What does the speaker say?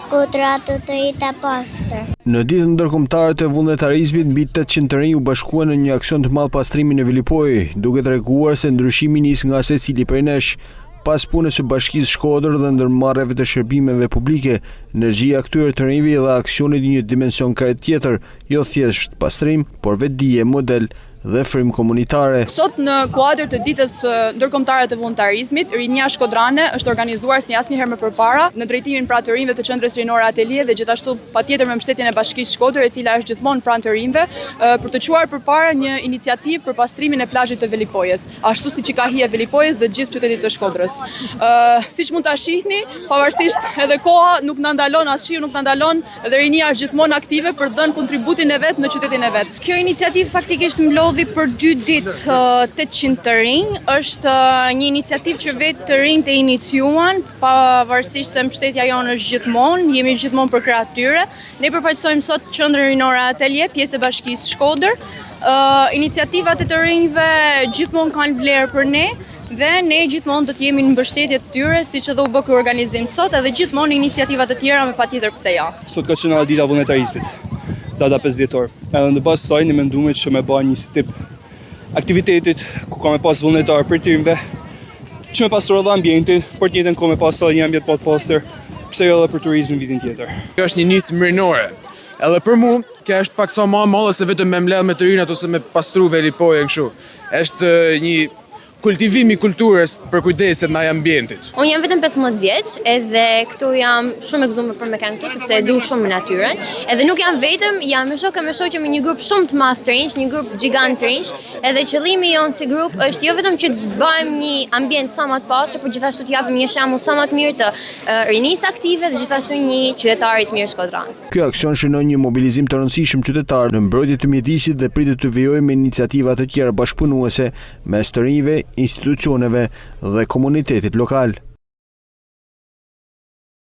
Shkodra të drejta pastër. Në ditën ndërkombëtare të vullnetarizmit, mbi 800 të rinj u bashkuan në një aksion të madh pastrimi në Vilipoj, duke treguar se ndryshimi nis nga secili prej nesh. Pas punës së Bashkisë Shkodër dhe ndërmarrjeve të shërbimeve publike, energjia këtyre të rinjve dha aksionit një dimension krejt tjetër, jo thjesht pastrim, por vetdije, model dhe frymë komunitare. Sot në kuadër të ditës ndërkombëtare të vullnetarizmit, Rinia Shkodrane është organizuar si asnjëherë më përpara në drejtimin pranë të rinjve të qendrës rinore Atelje dhe gjithashtu patjetër me mbështetjen e Bashkisë Shkodër, e cila është gjithmonë pranë të rinjve, për të çuar përpara një iniciativë për pastrimin e plazhit të Velipojës, ashtu siç i ka hije Velipojës dhe gjithë qytetit të Shkodrës. Siç mund ta shihni, pavarësisht edhe koha nuk na ndalon, as shiu nuk na ndalon, dhe Rinia është gjithmonë aktive për të dhënë kontributin e vet në qytetin e vet. Kjo iniciativë faktikisht mlodhi për 2 ditë 800 të rinj, është një iniciativë që vetë të rinjt e iniciuan, pavarësisht se mbështetja jonë është gjithmonë, jemi gjithmonë për krah tyre. Ne përfaqësojmë sot qendrën rinore Atelje, pjesë e Bashkisë Shkodër. Iniciativat e të rinjve gjithmonë kanë vlerë për ne, dhe ne gjithmonë do të jemi në mbështetje të tyre, siç edhe u bë ky organizim sot, edhe gjithmonë iniciativa të tjera me patjetër pse jo. Sot ka qenë dita e vullnetarizmit. Data 5 dhjetor. Edhe në bazë saj ne menduam që me bën një tip aktivitetit ku ka me pas vullnetar për të rinjve, që me pastrua dhe ambientin, por të njëjtën kohë me pas një ambient pa të pastër, pse jo edhe për turizmin vitin tjetër. Kjo është një nismë rinore. Edhe për mua, kjo është pak sa më e madhe se vetëm me mbledh me të rinjat ose me pastru Velipojën kështu. Është një kultivimi kulturës për kujdeset ndaj ambientit. Unë jam vetëm 15 vjeç, edhe këtu jam shumë e gëzuar për me kanë këtu sepse e du shumë me natyrën. Edhe nuk jam vetëm, jam me shokë me një grup shumë të madh të rinj, një grup gjigant të rinj, edhe qëllimi jon si grup është jo vetëm që të bëjmë një ambient sa më të pastër, por gjithashtu të japim një shembull sa më të mirë të rinisë aktive dhe gjithashtu një qytetari të mirë shkodran. Ky aksion shënon një mobilizim të rëndësishëm qytetar në mbrojtje të mjedisit dhe pritet të vijojë me iniciativa të tjera bashkëpunuese mes të rinjve, institucioneve dhe komunitetit lokal.